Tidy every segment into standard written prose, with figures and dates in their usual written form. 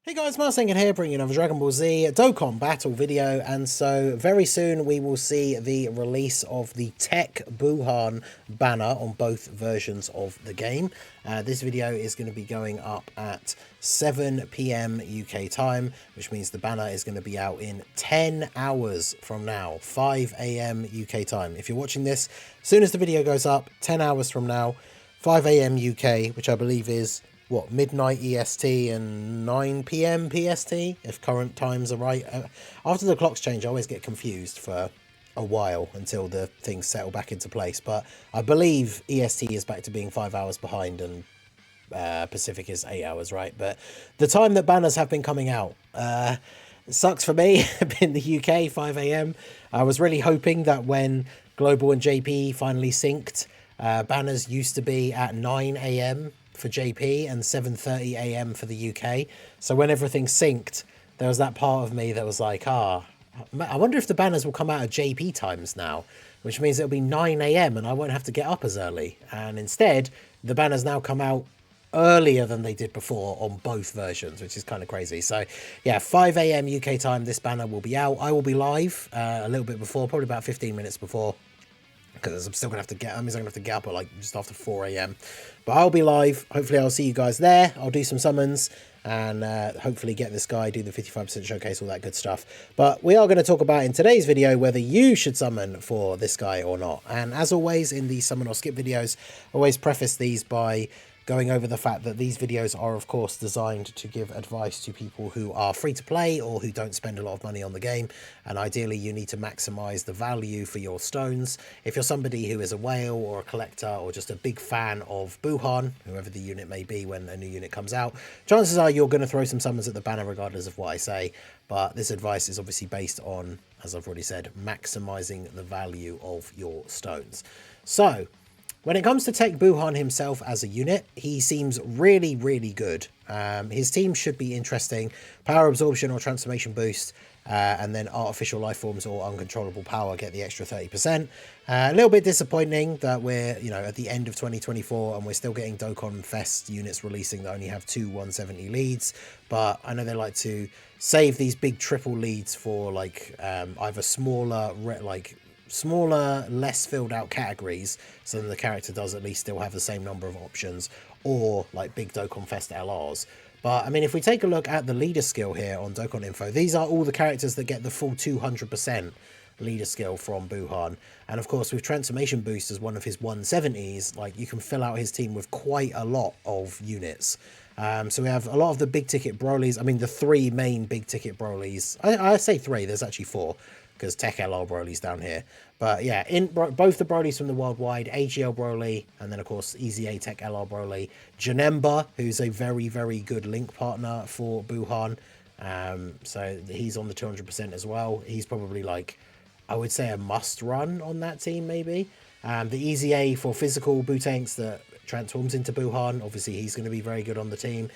Hey guys, Marsengan here, bringing you another Dragon Ball Z Dokkan battle video, and so very soon we will see the release of the TEQ BUUHAN banner on both versions of the game. This video is going to be going up at 7 PM UK time, which means the banner is going to be out in 10 hours from now, 5 AM UK time. If you're watching this, as soon as the video goes up, 10 hours from now, 5 AM UK, which I believe is what, midnight EST and 9 PM PST, if current times are right. After the clocks change, I always get confused for a while until the things settle back into place. But I believe EST is back to being 5 hours behind, and Pacific is 8 hours, right? But the time that banners have been coming out, it sucks for me. In the UK, 5 AM. I was really hoping that when Global and JP finally synced, banners used to be at 9 AM for JP and 7:30 AM for the UK. So when everything synced, there was that part of me that was like, I wonder if the banners will come out at JP times now, which means it'll be 9 AM and I won't have to get up as early. And instead, the banners now come out earlier than they did before on both versions, which is kind of crazy. So yeah, 5 AM UK time, this banner will be out. I will be live a little bit before, probably about 15 minutes before, because I'm still gonna have to get. I'm gonna have to get up at like just after 4 AM. But I'll be live. Hopefully, I'll see you guys there. I'll do some summons and hopefully get this guy, do the 55% showcase, all that good stuff. But we are going to talk about in today's video whether you should summon for this guy or not. And as always, in these summon or skip videos, I always preface these by going over the fact that these videos are of course designed to give advice to people who are free to play or who don't spend a lot of money on the game, and ideally you need to maximize the value for your stones. If you're somebody who is a whale or a collector or just a big fan of Buuhan, whoever the unit may be when a new unit comes out, chances are you're going to throw some summons at the banner regardless of what I say. But this advice is obviously based on, as I've already said, maximizing the value of your stones. So when it comes to TEQ BUUHAN himself as a unit, he seems really, really good. His team should be interesting. Power absorption or transformation boost, and then artificial life forms or uncontrollable power get the extra 30%. A little bit disappointing that we're, at the end of 2024 and we're still getting Dokkan Fest units releasing that only have 2 170 leads. But I know they like to save these big triple leads for like either smaller, less filled out categories, so then the character does at least still have the same number of options, or like big Dokkan Fest LRs. But I mean, if we take a look at the leader skill here on Dokkan Info, these are all the characters that get the full 200% leader skill from Buuhan. And of course, with transformation boost as one of his 170s, like, you can fill out his team with quite a lot of units. So we have a lot of the big ticket Brolys. I mean, the 3 main big ticket Brolys. I say 3, there's actually 4, because TEQ LR Broly's down here. But yeah, in both the Brolys from the worldwide, AGL Broly, and then of course EZA TEQ LR Broly, Janemba, who's a very, very good link partner for Buuhan. So he's on the 200% as well. He's probably, like, I would say a must run on that team, maybe. The EZA for physical Bootanks that transforms into Buuhan, obviously he's going to be very good on the team.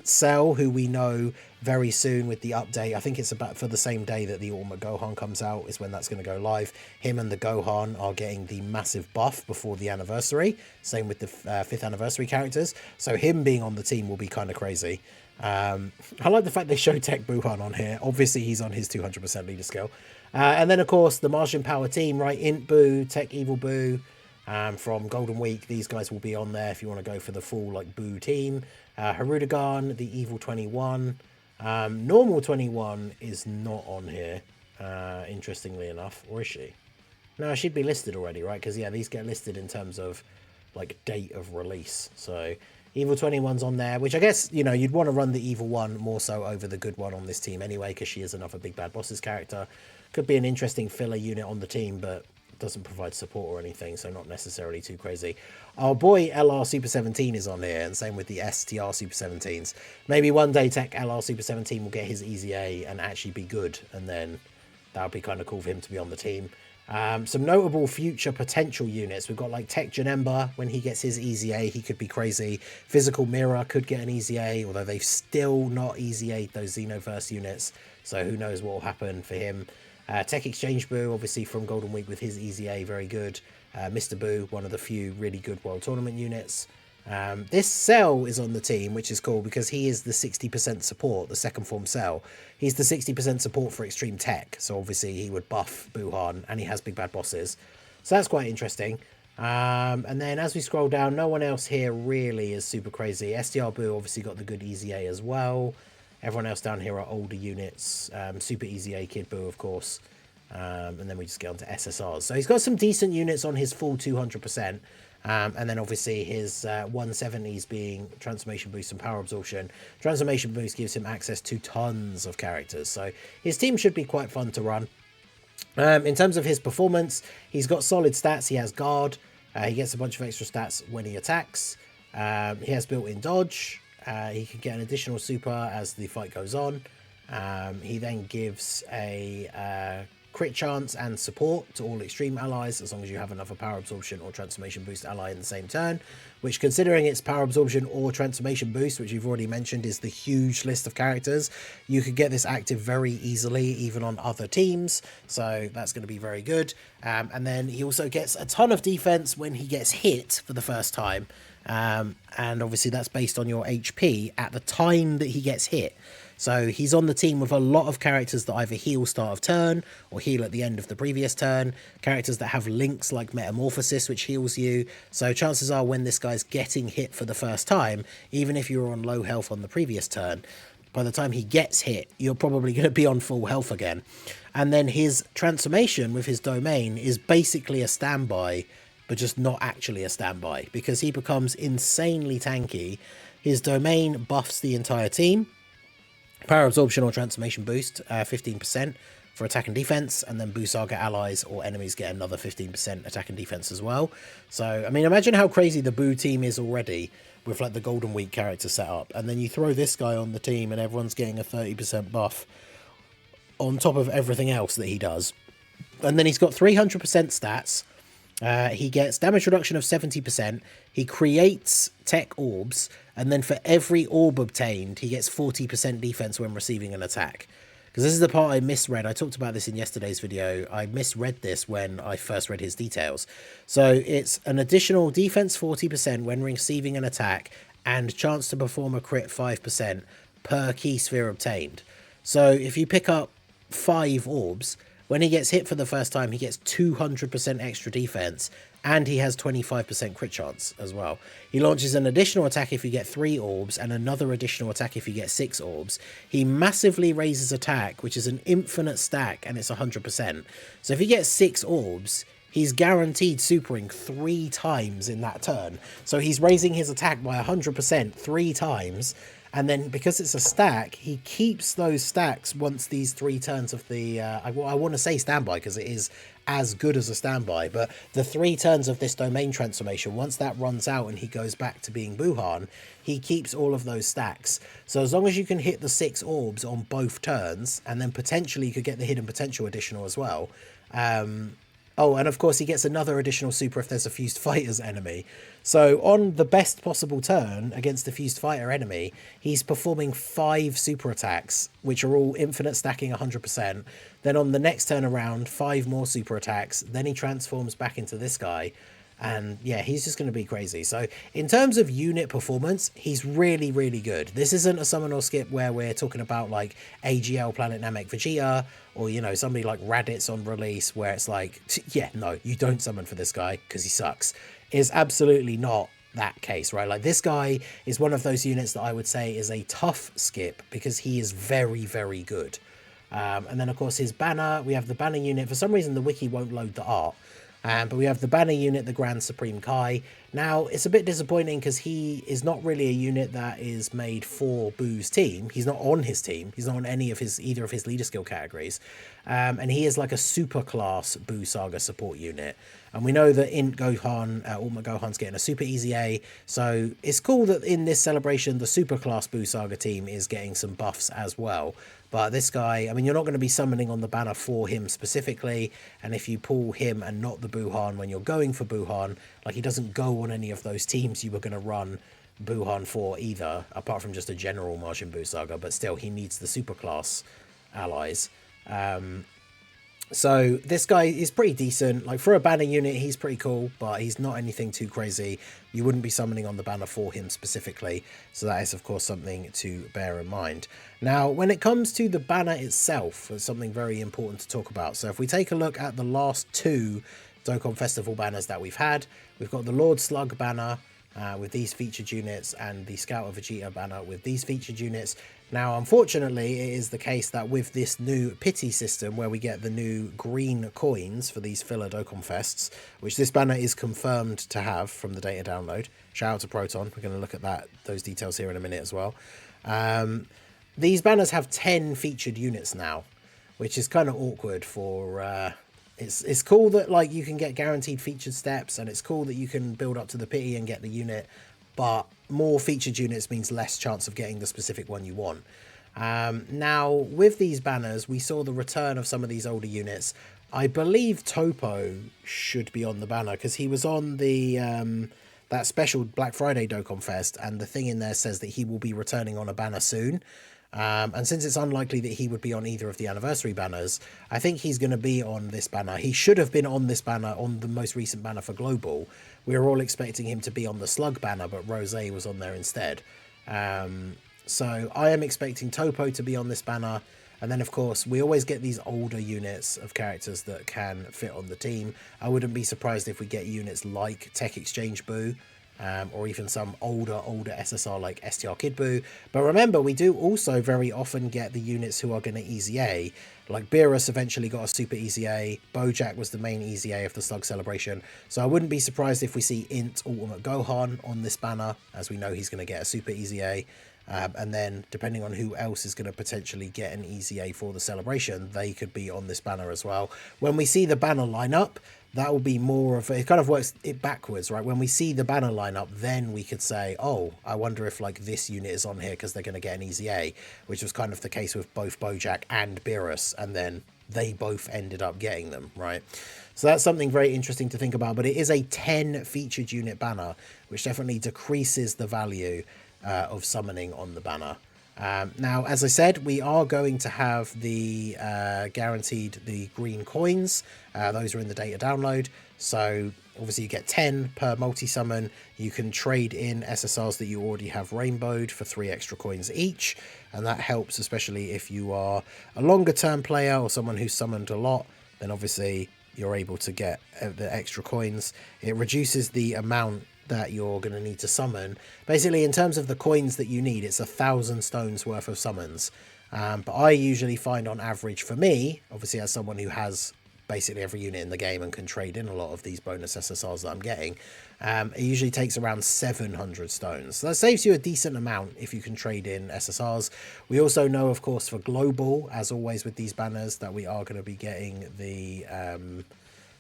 Cell, who we know very soon with the update, I think it's about for the same day that the Ultimate Gohan comes out is when that's going to go live. Him and the Gohan are getting the massive buff before the anniversary, same with the 5th anniversary characters, so him being on the team will be kind of crazy. I like the fact they show TEQ BUUHAN on here. Obviously he's on his 200% leader skill. And then of course the Martian Power team, right? Int Buu, TEQ Evil Buu, from Golden Week, these guys will be on there if you want to go for the full like Buu team. Harudagan, the Evil 21, Normal 21 is not on here, interestingly enough, or is she? No, she'd be listed already, right? Because yeah, these get listed in terms of like date of release. So Evil 21's on there, which I guess, you'd want to run the Evil one more so over the good one on this team anyway, because she is another Big Bad Bosses character. Could be an interesting filler unit on the team, but doesn't provide support or anything, so not necessarily too crazy. Our boy LR Super 17 is on here, and same with the STR Super 17s. Maybe one day TEQ LR Super 17 will get his EZA and actually be good, and then that would be kind of cool for him to be on the team. Some notable future potential units. We've got like TEQ Janemba. When he gets his EZA, he could be crazy. Physical Mirror could get an EZA, although they've still not EZA'd those Xenoverse units, so who knows what will happen for him. TEQ Exchange Buu, obviously from Golden Week with his EZA, very good. Mr. Buu, one of the few really good World Tournament units. This Cell is on the team, which is cool because he is the 60% support, the second form Cell. He's the 60% support for Extreme Tech, so obviously he would buff Buuhan, and he has big bad bosses. So that's quite interesting. And then as we scroll down, no one else here really is super crazy. SDR Buu obviously got the good Easy A as well. Everyone else down here are older units. Super Easy A Kid Buu, of course. And then we just get on to SSRs. So he's got some decent units on his full 200%. And then obviously his 170s being Transformation Boost and Power Absorption. Transformation Boost gives him access to tons of characters. So his team should be quite fun to run. In terms of his performance, he's got solid stats. He has Guard. He gets a bunch of extra stats when he attacks. He has built-in dodge. He can get an additional super as the fight goes on. He then gives a crit chance and support to all extreme allies as long as you have another power absorption or transformation boost ally in the same turn, which, considering it's power absorption or transformation boost, which you've already mentioned is the huge list of characters, you could get this active very easily even on other teams, so that's going to be very good. And then he also gets a ton of defense when he gets hit for the first time, and obviously that's based on your HP at the time that he gets hit. So he's on the team with a lot of characters that either heal start of turn or heal at the end of the previous turn. Characters that have links like Metamorphosis, which heals you. So chances are when this guy's getting hit for the first time, even if you were on low health on the previous turn, by the time he gets hit, you're probably going to be on full health again. And then his transformation with his domain is basically a standby, but just not actually a standby, because he becomes insanely tanky. His domain buffs the entire team. Power absorption or transformation boost, 15% for attack and defense, and then Buu Saga allies or enemies get another 15% attack and defense as well. So, I mean, imagine how crazy the Buu team is already with like the Golden Week character set up, and then you throw this guy on the team and everyone's getting a 30% buff on top of everything else that he does. And then he's got 300% stats. He gets damage reduction of 70%. He creates tech orbs, and then for every orb obtained, he gets 40% defense when receiving an attack. Because this is the part I misread. I talked about this in yesterday's video. I misread this when I first read his details. So it's an additional defense 40% when receiving an attack, and chance to perform a crit 5% per key sphere obtained. So if you pick up 5 orbs, when he gets hit for the first time, he gets 200% extra defense, and he has 25% crit chance as well. He launches an additional attack if you get 3 orbs, and another additional attack if you get 6 orbs. He massively raises attack, which is an infinite stack, and it's 100%. So if he gets 6 orbs, he's guaranteed supering 3 times in that turn. So he's raising his attack by 100% 3 times. And then because it's a stack, he keeps those stacks once these 3 turns of the... I want to say standby because it is as good as a standby. But the 3 turns of this domain transformation, once that runs out and he goes back to being Buuhan, he keeps all of those stacks. So as long as you can hit the 6 orbs on both turns, and then potentially you could get the hidden potential additional as well. Oh, and of course he gets another additional super if there's a fused fighters enemy. So on the best possible turn against the fused fighter enemy, he's performing 5 super attacks, which are all infinite stacking 100%. Then on the next turn around, 5 more super attacks. Then he transforms back into this guy. And yeah, he's just going to be crazy. So in terms of unit performance, he's really, really good. This isn't a summon or skip where we're talking about like AGL Planet Namek Vegeta, or, you know, somebody like Raditz on release where it's like, yeah, no, you don't summon for this guy because he sucks. Is absolutely not that case, right? Like, this guy is one of those units that I would say is a tough skip because he is very, very good. And then of course his banner, we have the banner unit. For some reason the wiki won't load the art. But we have the banner unit, the Grand Supreme Kai. Now, it's a bit disappointing because he is not really a unit that is made for Buu's team. He's not on his team. He's not on any of his, either of his leader skill categories. And he is like a super class Buu Saga support unit. And we know that in Gohan, Ultimate Gohan's getting a super easy A. So it's cool that in this celebration, the super class Buu Saga team is getting some buffs as well. But this guy, I mean, you're not going to be summoning on the banner for him specifically. And if you pull him and not the Buuhan when you're going for Buuhan, like, he doesn't go on any of those teams you were going to run Buuhan for either, apart from just a general Majin Buu Saga. But still, he needs the super class allies. So this guy is pretty decent. Like for a banner unit, he's pretty cool, but he's not anything too crazy. You wouldn't be summoning on the banner for him specifically. So that is, of course, something to bear in mind. Now, when it comes to the banner itself, it's something very important to talk about. So if we take a look at the last two Dokkan Festival banners that we've had, we've got the Lord Slug banner with these featured units and the Scout of Vegeta banner with these featured units. Now, unfortunately, it is the case that with this new pity system where we get the new green coins for these filler Dokkan Fests, which this banner is confirmed to have from the data download. Shout out to Proton. We're going to look at those details here in a minute as well. These banners have 10 featured units now, which is kind of awkward for... It's cool that like you can get guaranteed featured steps, and it's cool that you can build up to the pity and get the unit, but more featured units means less chance of getting the specific one you want. Now, with these banners, we saw the return of some of these older units. I believe Topo should be on the banner because he was on the that special Black Friday Dokkan Fest, and the thing in there says that he will be returning on a banner soon. And since it's unlikely that he would be on either of the anniversary banners, I think he's going to be on this banner. He should have been on this banner, on the most recent banner for Global. We were all expecting him to be on the Slug banner, but Rose was on there instead. So I am expecting Topo to be on this banner. And then, of course, we always get these older units of characters that can fit on the team. I wouldn't be surprised if we get units like TEQ Exchange Buu, or even some older SSR like STR Kid Buu. But remember, we do also very often get the units who are going to Easy A. Like Beerus eventually got a super Easy A. Bojack was the main Easy A of the Slug celebration. So I wouldn't be surprised if we see Int Ultimate Gohan on this banner, as we know he's going to get a super Easy A. And then depending on who else is going to potentially get an Easy A for the celebration, they could be on this banner as well. When we see the banner lineup, that will be more of it kind of works it backwards, right? When we see the banner lineup, then we could say, oh, I wonder if like this unit is on here because they're going to get an Easy A, which was kind of the case with both Bojack and Beerus, and then they both ended up getting them, right? So that's something very interesting to think about, but it is a 10 featured unit banner, which definitely decreases the value of summoning on the banner. Now, as I said, we are going to have the guaranteed the green coins. Those are in the data download. So obviously you get 10 per multi-summon. You can trade in SSRs that you already have rainbowed for 3 extra coins each. And that helps, especially if you are a longer term player or someone who's summoned a lot, then obviously you're able to get the extra coins. It reduces the amount that you're going to need to summon. Basically, in terms of the coins that you need, it's 1,000 stones worth of summons. But I usually find on average for me, obviously as someone who has basically every unit in the game and can trade in a lot of these bonus SSRs that I'm getting, it usually takes around 700 stones. So that saves you a decent amount if you can trade in SSRs. We also know, of course, for Global, as always with these banners, that we are going to be getting the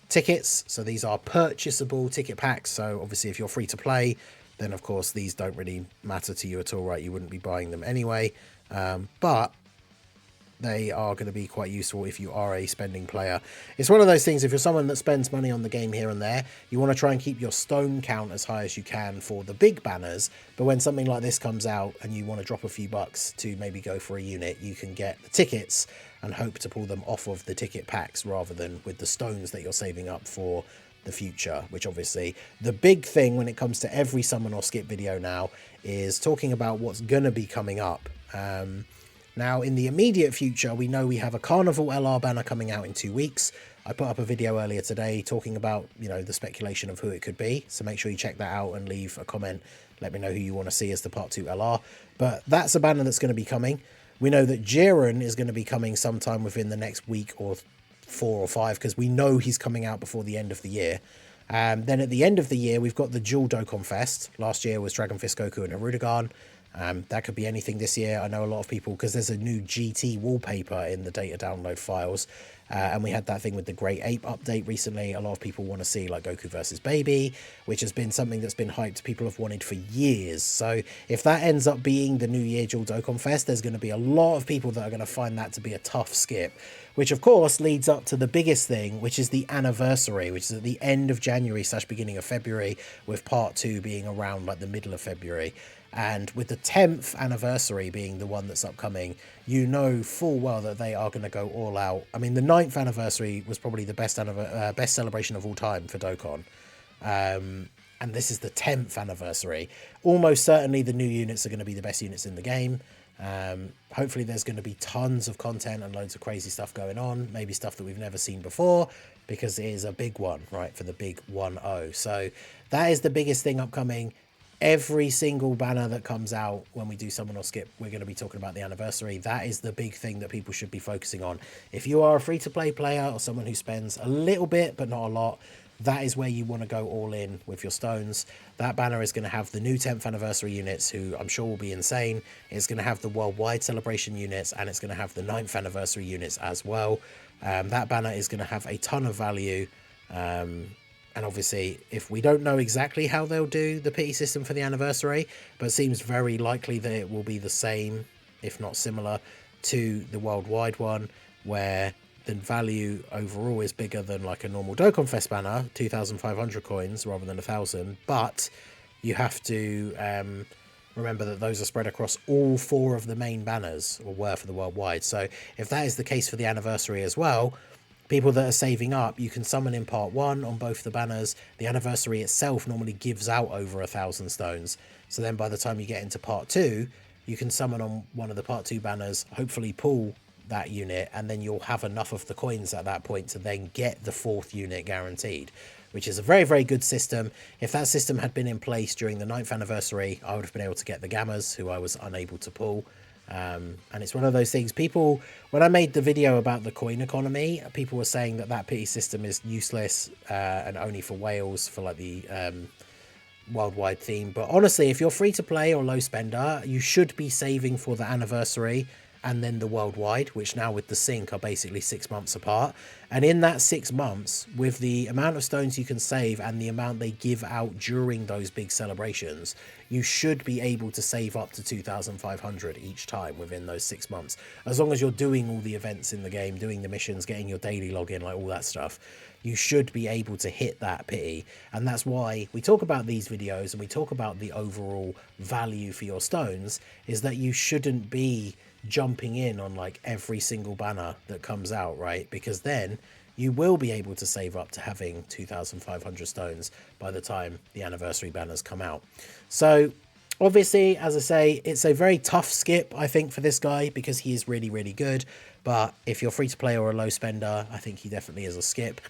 tickets. So these are purchasable ticket packs. So obviously if you're free to play, then of course these don't really matter to you at all, right? You wouldn't be buying them anyway, but they are going to be quite useful if you are a spending player. It's one of those things, if you're someone that spends money on the game here and there, you want to try and keep your stone count as high as you can for the big banners. But when something like this comes out and you want to drop a few bucks to maybe go for a unit, you can get the tickets and hope to pull them off of the ticket packs rather than with the stones that you're saving up for the future. Which obviously the big thing when it comes to every summon or skip video now is talking about what's going to be coming up. Now, in the immediate future, we know we have a Carnival LR banner coming out in 2 weeks. I put up a video earlier today talking about, you know, the speculation of who it could be. So make sure you check that out and leave a comment. Let me know who you want to see as the Part 2 LR. But that's a banner that's going to be coming. We know that Jiren is going to be coming sometime within the next week or 4 or 5, because we know he's coming out before the end of the year. Then at the end of the year, we've got the Dual Dokkan Fest. Last year was Dragon Fist Goku and Hirudegarn. That could be anything this year. I know a lot of people, because there's a new GT wallpaper in the data download files, and we had that thing with the Great Ape update recently. A lot of people want to see like Goku versus Baby, which has been something that's been hyped, people have wanted for years. So if that ends up being the New Year Dual Dokkan Fest, there's going to be a lot of people that are going to find that to be a tough skip, which of course leads up to the biggest thing, which is the anniversary, which is at the end of January / beginning of February, with Part 2 being around like the middle of February. And with the 10th anniversary being the one that's upcoming, you know full well that they are going to go all out. I mean, the 9th anniversary was probably the best celebration of all time for Dokkan. And this is the 10th anniversary. Almost certainly the new units are going to be the best units in the game. Hopefully there's going to be tons of content and loads of crazy stuff going on. Maybe stuff that we've never seen before, because it is a big one, right, for the big 1-0. So that is the biggest thing upcoming. Every single banner that comes out when we do Summon or Skip, we're going to be talking about the anniversary. That is the big thing that people should be focusing on. If you are a free-to-play player or someone who spends a little bit but not a lot, that is where you want to go all in with your stones. That banner is going to have the new 10th anniversary units, who I'm sure will be insane. It's going to have the worldwide celebration units, and it's going to have the 9th anniversary units as well. That banner is going to have a ton of value. And obviously, if we don't know exactly how they'll do the pity system for the anniversary, but it seems very likely that it will be the same, if not similar, to the worldwide one, where the value overall is bigger than like a normal Dokkan Fest banner, 2,500 coins rather than 1,000. But you have to remember that those are spread across all 4 of the main banners, or were for the worldwide. So if that is the case for the anniversary as well, people that are saving up, you can summon in part 1 on both the banners. The anniversary itself normally gives out over 1,000 stones. So then by the time you get into part 2, you can summon on one of the part 2 banners, hopefully pull that unit, and then you'll have enough of the coins at that point to then get the 4th unit guaranteed, which is a very, very good system. If that system had been in place during the 9th anniversary, I would have been able to get the Gammas, who I was unable to pull. And it's one of those things, people, when I made the video about the coin economy, people were saying that that pity system is useless and only for whales, for like the worldwide theme. But honestly, if you're free to play or low spender, you should be saving for the anniversary and then the worldwide, which now with the sync are basically 6 months apart. And in that 6 months, with the amount of stones you can save and the amount they give out during those big celebrations, you should be able to save up to 2,500 each time within those 6 months. As long as you're doing all the events in the game, doing the missions, getting your daily login, like all that stuff, you should be able to hit that pity. And that's why we talk about these videos and we talk about the overall value for your stones, is that you shouldn't be jumping in on like every single banner that comes out, right? Because then you will be able to save up to having 2,500 stones by the time the anniversary banners come out. So obviously, as I say, it's a very tough skip, I think, for this guy, because he is really, really good. But if you're free to play or a low spender, I think he definitely is a skip.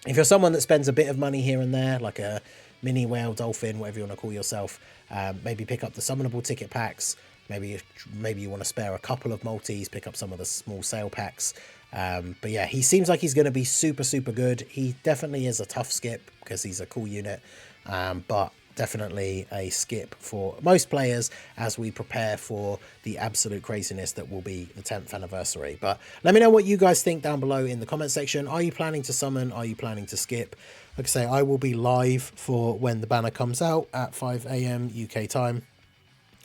If you're someone that spends a bit of money here and there, like a mini whale, dolphin, whatever you want to call yourself, maybe pick up the summonable ticket packs. Maybe you want to spare a couple of multis, pick up some of the small sale packs. But yeah, he seems like he's going to be super, super good. He definitely is a tough skip because he's a cool unit, but definitely a skip for most players as we prepare for the absolute craziness that will be the 10th anniversary. But let me know what you guys think down below in the comment section. Are you planning to summon? Are you planning to skip? Like I say, I will be live for when the banner comes out at 5 AM UK time.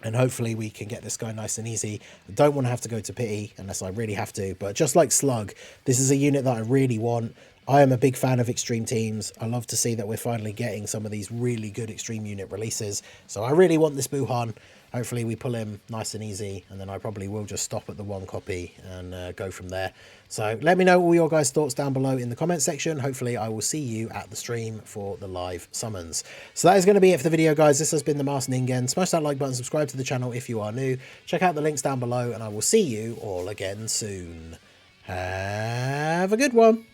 And hopefully we can get this guy nice and easy. I don't want to have to go to pity unless I really have to. But just like Slug, this is a unit that I really want. I am a big fan of extreme teams. I love to see that we're finally getting some of these really good extreme unit releases. So I really want this Buuhan. Hopefully we pull him nice and easy, and then I probably will just stop at the 1 copy and go from there. So let me know all your guys' thoughts down below in the comment section. Hopefully I will see you at the stream for the live summons. So that is going to be it for the video, guys. This has been the Masked Ningen. Smash that like button, subscribe to the channel if you are new. Check out the links down below, and I will see you all again soon. Have a good one.